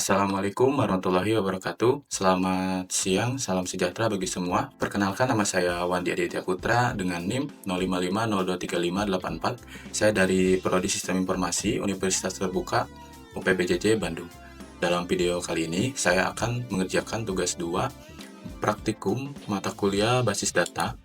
Assalamualaikum warahmatullahi wabarakatuh. Selamat siang, salam sejahtera bagi semua. Perkenalkan, nama saya Wandi Aditya Putra dengan NIM 0550023584. Saya dari Prodi Sistem Informasi Universitas Terbuka UPBJJ Bandung. Dalam video kali ini, saya akan mengerjakan tugas 2 praktikum mata kuliah basis data,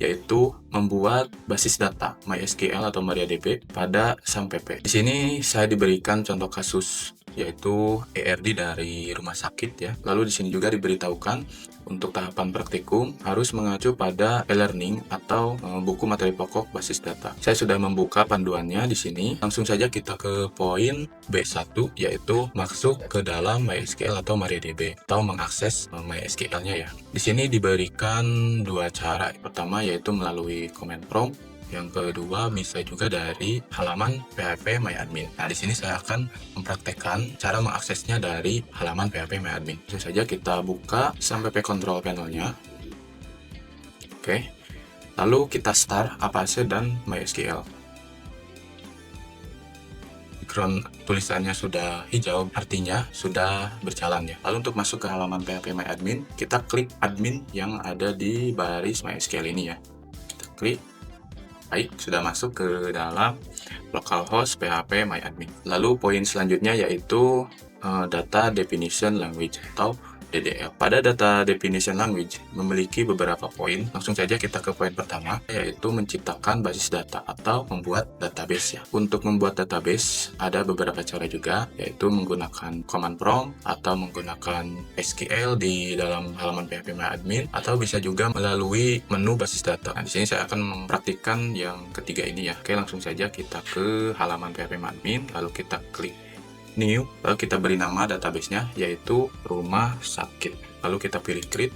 yaitu membuat basis data MySQL atau MariaDB pada SAM-PP. Di sini saya diberikan contoh kasus yaitu ERD dari rumah sakit ya. Lalu di sini juga diberitahukan untuk tahapan praktikum harus mengacu pada e-learning atau buku materi pokok basis data. Saya sudah membuka panduannya di sini. Langsung saja kita ke poin B1, yaitu masuk ke dalam MySQL atau MariaDB atau mengakses MySQL-nya ya. Di sini diberikan dua cara. Pertama yaitu melalui command prompt. Yang kedua bisa juga dari halaman PHP MyAdmin. Nah, di sini saya akan mempraktekkan cara mengaksesnya dari halaman PHP MyAdmin. Langsung saja kita buka SAM-PP Control Panel-nya. Oke. Lalu kita start Apache dan MySQL. Background tulisannya sudah hijau, artinya sudah berjalan ya. Lalu untuk masuk ke halaman PHP MyAdmin, kita klik admin yang ada di baris MySQL ini ya. Kita klik. Baik, sudah masuk ke dalam localhost PHP MyAdmin. Lalu poin selanjutnya yaitu Data Definition Language atau DDL. Pada Data Definition Language memiliki beberapa poin. Langsung saja kita ke poin pertama, yaitu menciptakan basis data atau membuat database ya. Untuk membuat database ada beberapa cara juga, yaitu menggunakan command prompt atau menggunakan SQL di dalam halaman PHP MyAdmin, atau bisa juga melalui menu basis data. Nah, di sini saya akan mempraktikkan yang ketiga ini ya. Oke, langsung saja kita ke halaman PHP MyAdmin, lalu kita klik New, lalu kita beri nama database-nya yaitu rumah sakit. Lalu kita pilih create.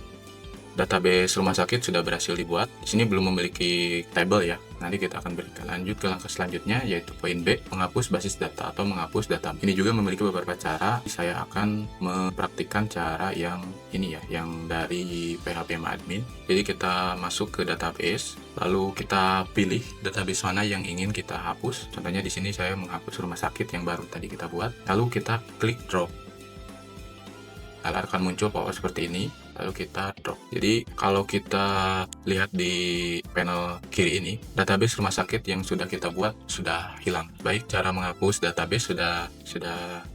Database rumah sakit sudah berhasil dibuat. Di sini belum memiliki table ya. Nanti kita akan berikan lanjut ke langkah selanjutnya, yaitu poin B, menghapus basis data atau menghapus data. Ini juga memiliki beberapa cara. Saya akan mempraktikkan cara yang ini ya, yang dari PHP MyAdmin. Jadi kita masuk ke database, lalu kita pilih database mana yang ingin kita hapus. Contohnya di sini saya menghapus rumah sakit yang baru tadi kita buat. Lalu kita klik drop. Lalu akan muncul power seperti ini, lalu kita drop. Jadi kalau kita lihat di panel kiri ini, database rumah sakit yang sudah kita buat sudah hilang. Baik, cara menghapus database sudah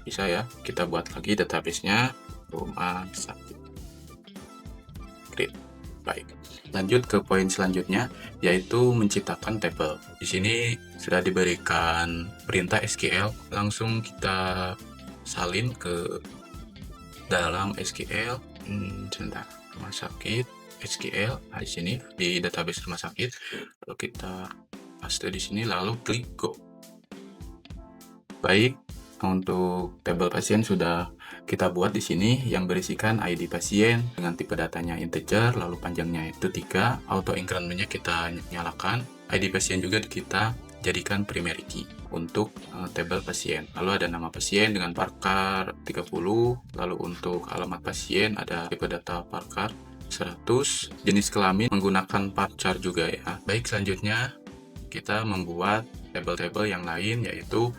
bisa ya. Kita buat lagi database-nya rumah sakit. Create. Baik. Lanjut ke poin selanjutnya, yaitu menciptakan table. Di sini sudah diberikan perintah SQL, langsung kita salin ke dalam SQL. Sebentar, rumah sakit SQL. Nah, di sini di database rumah sakit, lalu kita paste di sini, lalu klik go. Baik, untuk tabel pasien sudah kita buat di sini yang berisikan ID pasien dengan tipe datanya integer, lalu panjangnya itu 3, auto increment-nya kita nyalakan, ID pasien juga kita jadikan primary key untuk tabel pasien. Lalu ada nama pasien dengan parkar 30, lalu untuk alamat pasien ada tipe data parkar 100, jenis kelamin menggunakan varchar juga ya. Baik, selanjutnya kita membuat tabel-tabel yang lain, yaitu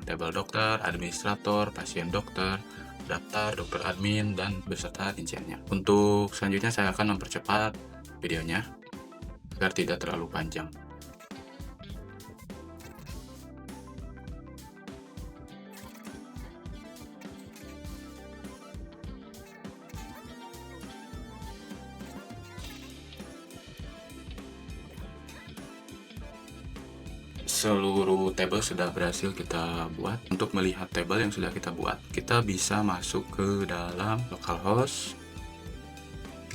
tabel dokter, administrator, pasien dokter, daftar, dokter admin, dan beserta rinciannya. Untuk selanjutnya saya akan mempercepat videonya agar tidak terlalu panjang. Seluruh tabel sudah berhasil kita buat. Untuk melihat tabel yang sudah kita buat, kita bisa masuk ke dalam localhost,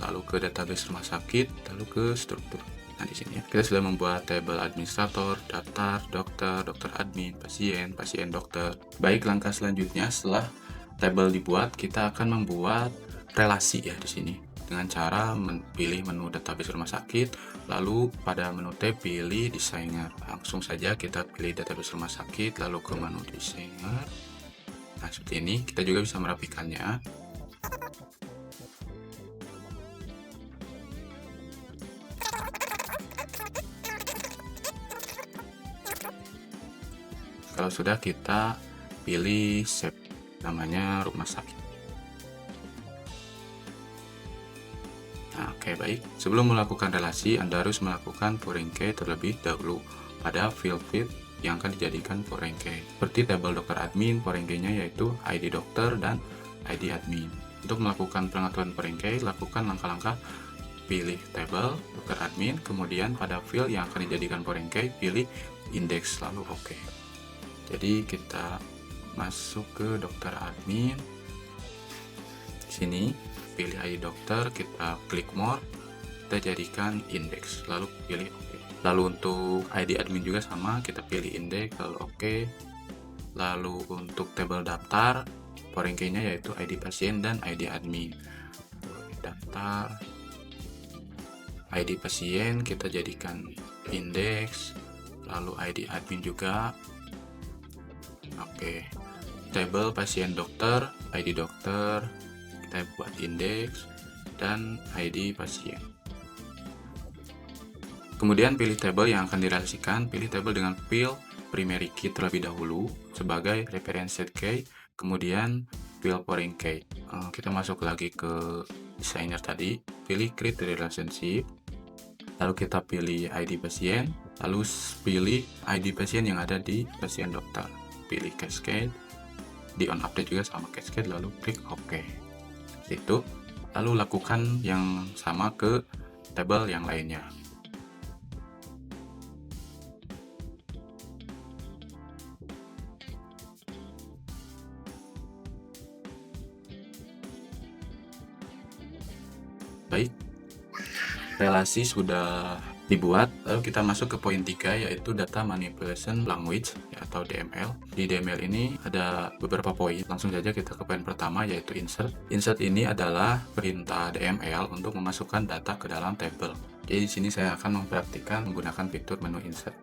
lalu ke database rumah sakit, lalu ke struktur. Nah, di sini ya, kita sudah membuat tabel administrator, daftar, dokter, dokter admin, pasien, pasien dokter. Baik, langkah selanjutnya setelah tabel dibuat, kita akan membuat relasi ya di sini dengan cara pilih menu database rumah sakit, lalu pada menu tab pilih desainer. Langsung saja kita pilih database rumah sakit, lalu ke menu desainer. Nah, seperti ini. Kita juga bisa merapikannya. Kalau sudah, kita pilih save. namanya rumah sakit. Nah, oke, baik. Sebelum melakukan relasi, Anda harus melakukan foreign key terlebih dahulu pada field yang akan dijadikan foreign key. Seperti tabel dokter admin, foreign key-nya yaitu ID dokter dan ID admin. Untuk melakukan pengaturan foreign key, lakukan langkah-langkah. Pilih tabel dokter admin, kemudian pada field yang akan dijadikan foreign key, pilih index, lalu oke. Jadi kita masuk ke dokter admin. Di sini pilih ID dokter, kita klik more, kita jadikan index, lalu pilih oke. Lalu untuk ID admin juga sama, kita pilih index, lalu oke. Lalu untuk tabel daftar, foreign key-nya yaitu ID pasien dan ID admin. Daftar ID pasien kita jadikan index, lalu ID admin juga. Oke. Tabel pasien dokter, ID dokter kita buat index dan ID pasien. Kemudian pilih tabel yang akan direlasikan, pilih tabel dengan field primary key terlebih dahulu sebagai reference set key, kemudian field foreign key. Kita masuk lagi ke designer tadi, pilih create relationship, lalu kita pilih ID pasien, lalu pilih ID pasien yang ada di pasien dokter, pilih cascade, di on update juga sama cascade, lalu klik OK. Itu, lalu lakukan yang sama ke tabel yang lainnya. Baik, relasi sudah dibuat, lalu kita masuk ke poin 3 yaitu data manipulation language atau DML. Di DML ini ada beberapa poin. Langsung saja kita ke poin pertama yaitu insert. Insert ini adalah perintah DML untuk memasukkan data ke dalam tabel. Jadi di sini saya akan mempraktikkan menggunakan fitur menu insert.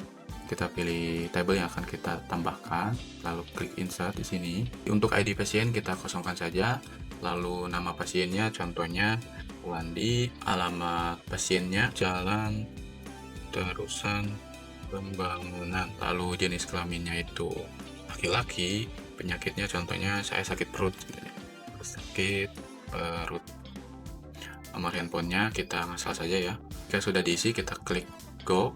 Kita pilih tabel yang akan kita tambahkan, lalu klik insert di sini. Untuk ID pasien kita kosongkan saja, lalu nama pasiennya contohnya Wandi, alamat pasiennya Jalan Terusan Pembangunan, lalu jenis kelaminnya itu laki-laki, penyakitnya contohnya saya sakit perut, sakit perut. Nomor handphonenya kita ngasal saja ya. Jika sudah diisi kita klik go.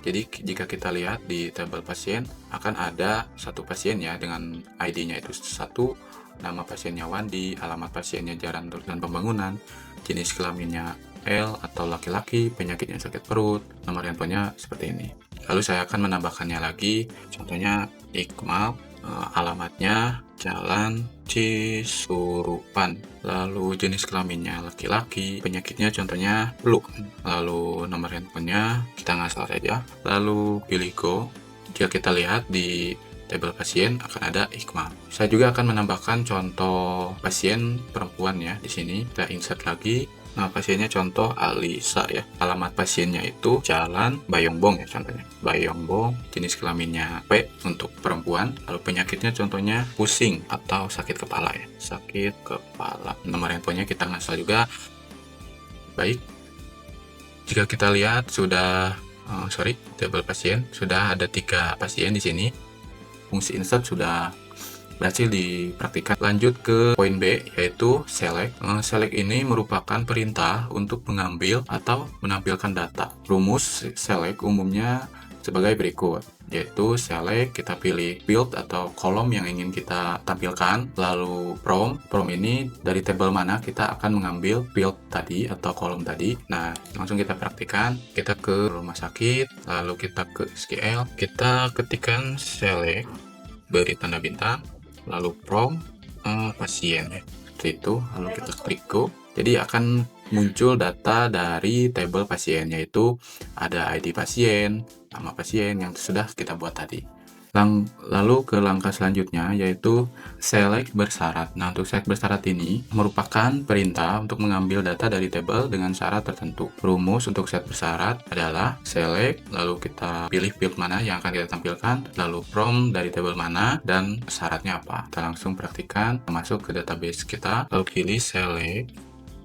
Jadi jika kita lihat di tabel pasien akan ada satu pasien ya dengan ID-nya itu satu, nama pasiennya Wandi, alamat pasiennya Jalan Terusan Pembangunan, jenis kelaminnya L atau laki-laki, penyakitnya sakit perut, nomor handphonenya seperti ini. Lalu saya akan menambahkannya lagi, contohnya Iqmal, alamatnya Jalan Cisurupan, lalu jenis kelaminnya laki-laki, penyakitnya contohnya flu, lalu nomor handphonenya kita ngasal saja, lalu pilih go. Jika kita lihat di tabel pasien akan ada Iqmal. Saya juga akan menambahkan contoh pasien perempuan ya. Di sini kita insert lagi. Nah, pasiennya contoh Alisa ya. Alamat pasiennya itu Jalan Bayongbong ya contohnya. Bayongbong, jenis kelaminnya P untuk perempuan. Lalu penyakitnya contohnya pusing atau sakit kepala ya. Sakit kepala. Nomor handphonenya kita ngasal juga. Baik. Jika kita lihat sudah tabel pasien sudah ada 3 pasien di sini. Fungsi insert sudah berhasil dipraktikkan. Lanjut ke poin B yaitu select. Select ini merupakan perintah untuk mengambil atau menampilkan data. Rumus select umumnya sebagai berikut, yaitu select, kita pilih field atau kolom yang ingin kita tampilkan, lalu from ini dari tabel mana kita akan mengambil field tadi atau kolom tadi. Nah, langsung kita praktikan. Kita ke rumah sakit, lalu kita ke SQL, kita ketikkan select, beri tanda bintang, lalu from pasien seperti itu, lalu kita klik go. Jadi akan muncul data dari tabel pasien, yaitu ada ID pasien, nama pasien yang sudah kita buat tadi. Lalu ke langkah selanjutnya yaitu select bersyarat. Nah, untuk select bersyarat ini merupakan perintah untuk mengambil data dari tabel dengan syarat tertentu. Rumus untuk select bersyarat adalah select, lalu kita pilih field mana yang akan kita tampilkan, lalu from dari tabel mana, dan syaratnya apa. Kita langsung praktikkan, masuk ke database kita, lalu pilih select.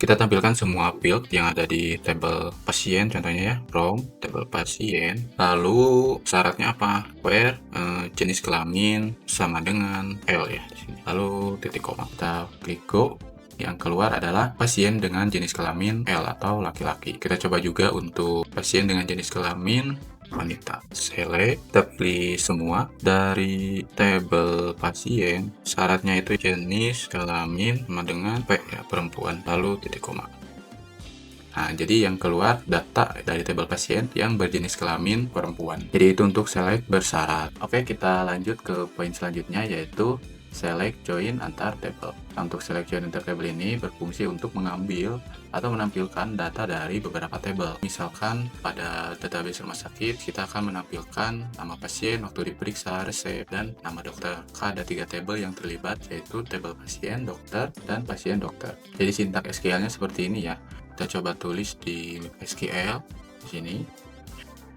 Kita tampilkan semua field yang ada di tabel pasien, contohnya ya, from tabel pasien. Lalu syaratnya apa? Where jenis kelamin sama dengan L ya di sini. Lalu titik koma. Kita klik go. Yang keluar adalah pasien dengan jenis kelamin L atau laki-laki. Kita coba juga untuk pasien dengan jenis kelamin wanita. Select, kita pilih semua dari tabel pasien. Syaratnya itu jenis kelamin sama dengan P ya, perempuan. Lalu titik koma. Nah, jadi yang keluar data dari tabel pasien yang berjenis kelamin perempuan. Jadi itu untuk select bersyarat. Oke, kita lanjut ke poin selanjutnya, yaitu select join antar table. Nah, untuk select join antar table ini berfungsi untuk mengambil atau menampilkan data dari beberapa table. Misalkan pada database rumah sakit, kita akan menampilkan nama pasien, waktu diperiksa, resep, dan nama dokter. Maka ada 3 table yang terlibat, yaitu table pasien, dokter, dan pasien dokter. Jadi sintak SQL-nya seperti ini ya. Kita coba tulis di SQL di sini.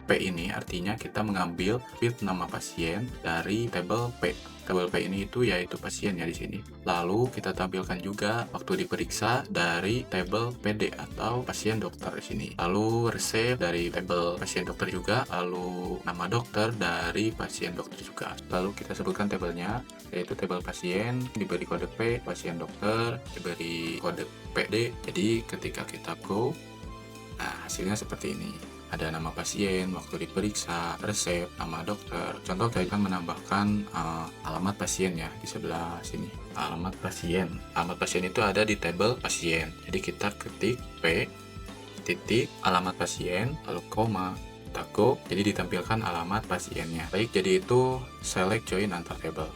P ini artinya kita mengambil field nama pasien dari tabel P. Tabel P ini itu yaitu pasiennya di sini. Lalu kita tampilkan juga waktu diperiksa dari tabel PD atau pasien dokter di sini. Lalu resep dari tabel pasien dokter juga. Lalu nama dokter dari pasien dokter juga. Lalu kita sebutkan tabelnya, yaitu tabel pasien diberi kode P, pasien dokter diberi kode PD. Jadi ketika kita go, nah hasilnya seperti ini. Ada nama pasien, waktu diperiksa, resep, nama dokter. Contoh saya akan menambahkan alamat pasien ya di sebelah sini. Alamat pasien. Alamat pasien itu ada di tabel pasien. Jadi kita ketik P titik alamat pasien lalu koma go. Jadi ditampilkan alamat pasiennya. Baik, jadi itu select join antar table.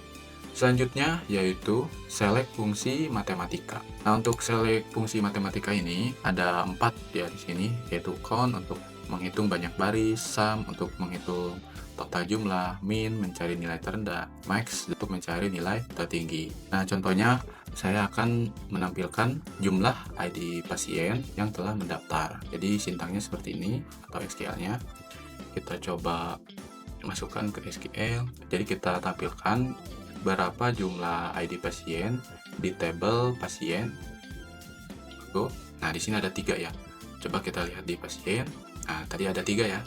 Selanjutnya yaitu select fungsi matematika. Nah, untuk select fungsi matematika ini ada 4 ya di sini, yaitu count untuk menghitung banyak baris, sum untuk menghitung total jumlah, min mencari nilai terendah, max untuk mencari nilai tertinggi. Nah, contohnya saya akan menampilkan jumlah ID pasien yang telah mendaftar. Jadi sintaknya seperti ini atau SQL-nya. Kita coba masukkan ke SQL. Jadi kita tampilkan berapa jumlah ID pasien di tabel pasien. Nah, di sini ada 3 ya. Coba kita lihat di pasien. Nah, tadi ada 3 ya.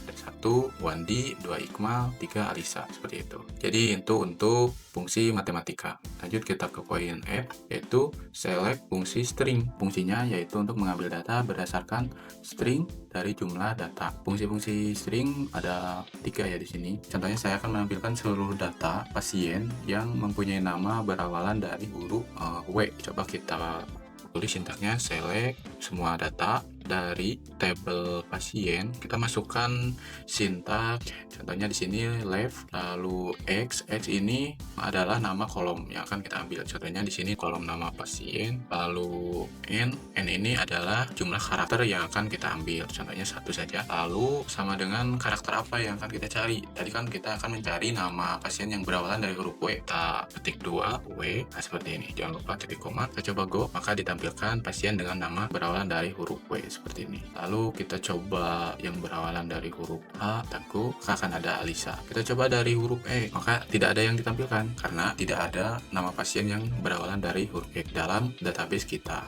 Ada 1 Wandi, 2 Iqmal, 3 Alisa, seperti itu. Jadi itu untuk fungsi matematika. Lanjut kita ke poin F, yaitu select fungsi string. Fungsinya yaitu untuk mengambil data berdasarkan string dari jumlah data. Fungsi-fungsi string ada 3 ya di sini. Contohnya saya akan menampilkan seluruh data pasien yang mempunyai nama berawalan dari huruf W. Coba kita tulis sintaknya select semua data dari tabel pasien. Kita masukkan sintak, contohnya di sini left, lalu x ini adalah nama kolom yang akan kita ambil. Contohnya di sini kolom nama pasien, lalu n ini adalah jumlah karakter yang akan kita ambil. Contohnya 1 saja. Lalu sama dengan karakter apa yang akan kita cari. Tadi kan kita akan mencari nama pasien yang berawalan dari huruf W. Kita ketik 2 W. Nah, seperti ini. Jangan lupa titik koma. Kita coba go, maka ditampilkan pasien dengan nama berawalan dari huruf W seperti ini. Lalu kita coba yang berawalan dari huruf A, go, maka akan ada Alisa. Kita coba dari huruf E, maka tidak ada yang ditampilkan karena tidak ada nama pasien yang berawalan dari huruf E dalam database kita.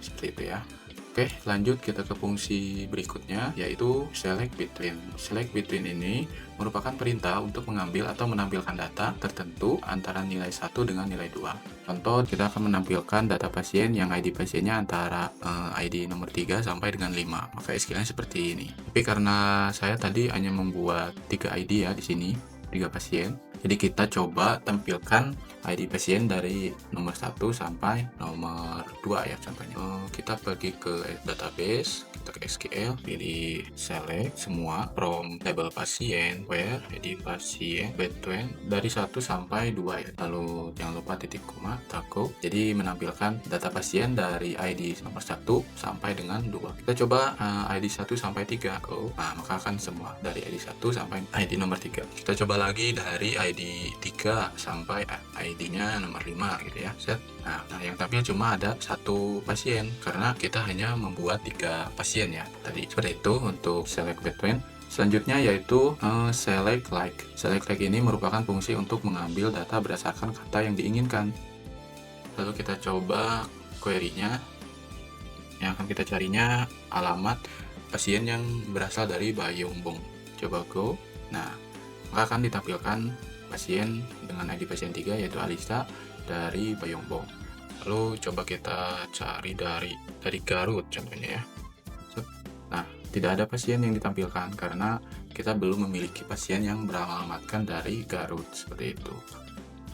Seperti itu ya. Oke, lanjut kita ke fungsi berikutnya, yaitu select between. Select between ini merupakan perintah untuk mengambil atau menampilkan data tertentu antara nilai 1 dengan nilai 2. Contoh, kita akan menampilkan data pasien yang ID pasiennya antara ID nomor 3 sampai dengan 5. Maka SQL-nya seperti ini. Tapi karena saya tadi hanya membuat 3 ID ya di sini, 3 pasien. Jadi kita coba tampilkan ID pasien dari nomor 1 sampai nomor 2 ya contohnya. Kita pergi ke database, kita ke SQL, pilih select semua from table pasien, where ID pasien, between dari 1 sampai 2 ya. Lalu jangan lupa titik koma, go. Jadi menampilkan data pasien dari ID nomor 1 sampai dengan 2. Kita coba ID 1 sampai 3, go. Nah, maka akan semua dari ID 1 sampai ID nomor 3. Kita coba lagi dari ID 3 sampai ID-nya nomor 5 gitu ya. Set. Nah, yang tampil cuma ada 1 pasien karena kita hanya membuat 3 pasien ya tadi. Seperti itu untuk select between. Selanjutnya yaitu select like. Select like ini merupakan fungsi untuk mengambil data berdasarkan kata yang diinginkan. Lalu kita coba query-nya. Yang akan kita carinya alamat pasien yang berasal dari Bayongbong. Coba go. Nah, maka akan ditampilkan pasien dengan ID pasien 3 yaitu Alisa dari Bayongbong. Lalu coba kita cari dari Garut contohnya ya. Nah, tidak ada pasien yang ditampilkan karena kita belum memiliki pasien yang beralamatkan dari Garut seperti itu.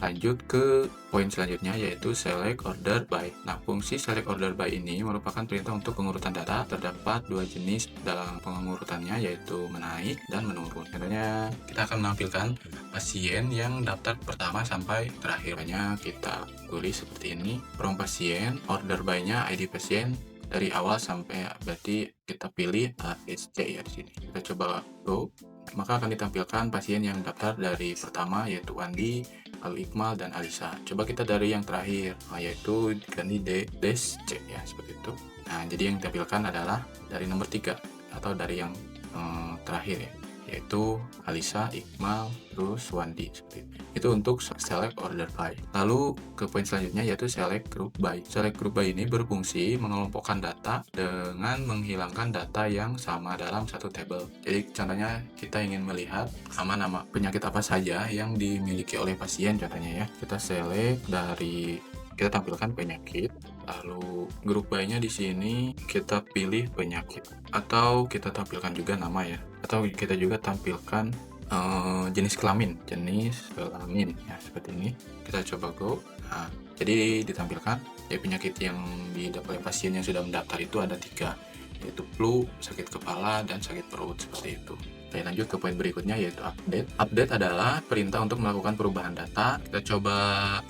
Lanjut ke poin selanjutnya yaitu select order by. Nah, fungsi select order by ini merupakan perintah untuk pengurutan data. Terdapat dua jenis dalam pengurutannya yaitu menaik dan menurun. Contohnya kita akan menampilkan pasien yang daftar pertama sampai terakhirnya kita tulis seperti ini. From pasien, order by-nya ID pasien dari awal sampai berarti kita pilih ASC ya di sini. Kita coba go. Maka akan ditampilkan pasien yang daftar dari pertama yaitu Wandi, lalu Iqmal dan Alisa. Coba kita dari yang terakhir yaitu diganti DSC ya seperti itu. Nah, jadi yang ditampilkan adalah dari nomor 3 atau dari yang terakhir ya, yaitu Alisa, Iqmal, terus Wandi seperti itu. Itu untuk select order by. Lalu ke poin selanjutnya yaitu select group by. Select group by ini berfungsi mengelompokkan data dengan menghilangkan data yang sama dalam satu tabel. Jadi contohnya kita ingin melihat nama-nama penyakit apa saja yang dimiliki oleh pasien contohnya ya. Kita select dari, kita tampilkan penyakit, lalu grup by-nya di sini kita pilih penyakit, atau kita tampilkan juga nama ya, atau kita juga tampilkan jenis kelamin ya seperti ini. Kita coba go. Nah, jadi ditampilkan ya penyakit yang didapat oleh pasien yang sudah mendaftar itu ada 3, yaitu flu, sakit kepala, dan sakit perut seperti itu. Oke, lanjut ke poin berikutnya yaitu update. Update adalah perintah untuk melakukan perubahan data. Kita coba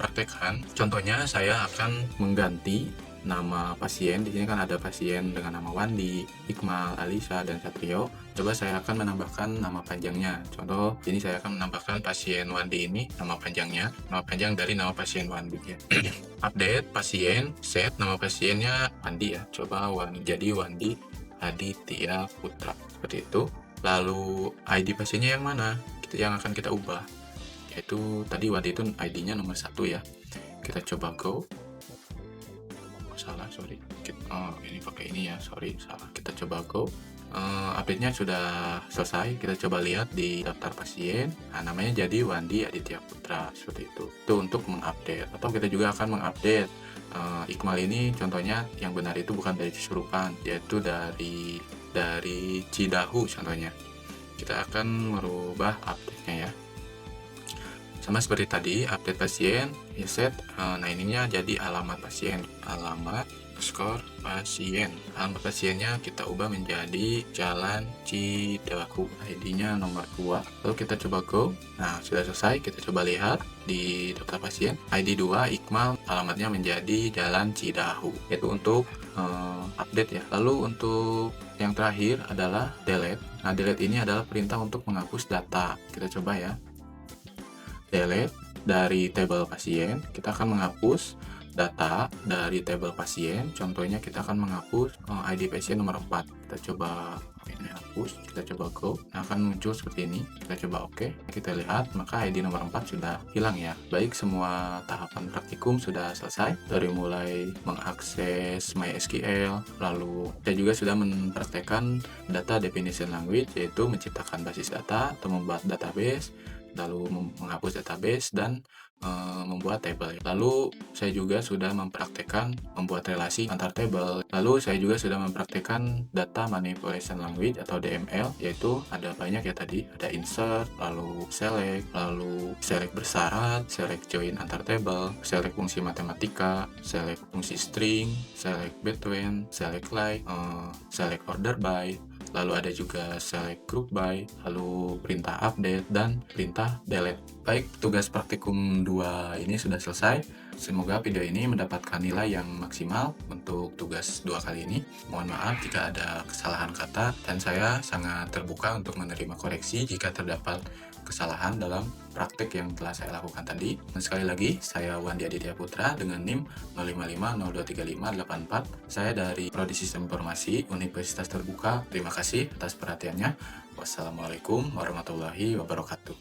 praktekkan. Contohnya saya akan mengganti nama pasien. Di sini kan ada pasien dengan nama Wandi, Iqmal, Alisa, dan Satrio. Coba saya akan menambahkan nama panjangnya. Contoh, ini saya akan menambahkan pasien Wandi ini nama panjangnya, nama panjang dari nama pasien Wandi ya. Update pasien, set nama pasiennya Wandi ya. Coba jadi Wandi Aditya Putra seperti itu. Lalu ID pasiennya yang mana? Yang akan kita ubah. Yaitu tadi Wandi itu ID-nya nomor 1 ya. Kita coba go. Salah, sorry. Ini pakai ini ya, sorry, salah. Kita coba go. Update-nya sudah selesai. Kita coba lihat di daftar pasien. Nah, namanya jadi Wandi Aditya Putra seperti itu. Itu untuk mengupdate. Atau kita juga akan mengupdate Iqmal ini. Contohnya yang benar itu bukan dari Cisurupan, yaitu dari Cidahu contohnya. Kita akan merubah update-nya ya. Sama seperti tadi, update pasien, ya set. Nah, ininya jadi alamat pasien, alamat skor pasien. Alamat pasiennya kita ubah menjadi Jalan Cidahu, ID-nya nomor 2. Lalu kita coba go. Nah, sudah selesai. Kita coba lihat di daftar pasien. ID 2 Iqmal, alamatnya menjadi Jalan Cidahu. Itu untuk update ya. Lalu untuk yang terakhir adalah delete. Nah, delete ini adalah perintah untuk menghapus data. Kita coba ya. Delete dari tabel pasien, kita akan menghapus data dari tabel pasien. Contohnya kita akan menghapus ID pasien nomor 4. Kita coba ini hapus, kita coba go. Nah, akan muncul seperti ini. Kita coba oke. Kita lihat maka ID nomor 4 sudah hilang ya. Baik, semua tahapan praktikum sudah selesai. Dari mulai mengakses MySQL, lalu saya juga sudah mempraktekkan data definition language, yaitu menciptakan basis data atau membuat database, lalu menghapus database dan membuat table. Lalu saya juga sudah mempraktekkan membuat relasi antar table. Lalu saya juga sudah mempraktekkan data manipulation language atau DML, yaitu ada banyak ya tadi, ada insert, lalu select bersyarat, select join antar table, select fungsi matematika, select fungsi string, select between, select like, select order by. Lalu ada juga select group by, lalu perintah update, dan perintah delete. Baik, tugas praktikum 2 ini sudah selesai. Semoga video ini mendapatkan nilai yang maksimal untuk tugas 2 kali ini. Mohon maaf jika ada kesalahan kata, dan saya sangat terbuka untuk menerima koreksi jika terdapat kesalahan dalam praktek yang telah saya lakukan tadi. Dan sekali lagi, saya Wandi Aditya Putra dengan NIM 055023584. Saya dari Prodi Sistem Informasi Universitas Terbuka. Terima kasih atas perhatiannya. Wassalamualaikum warahmatullahi wabarakatuh.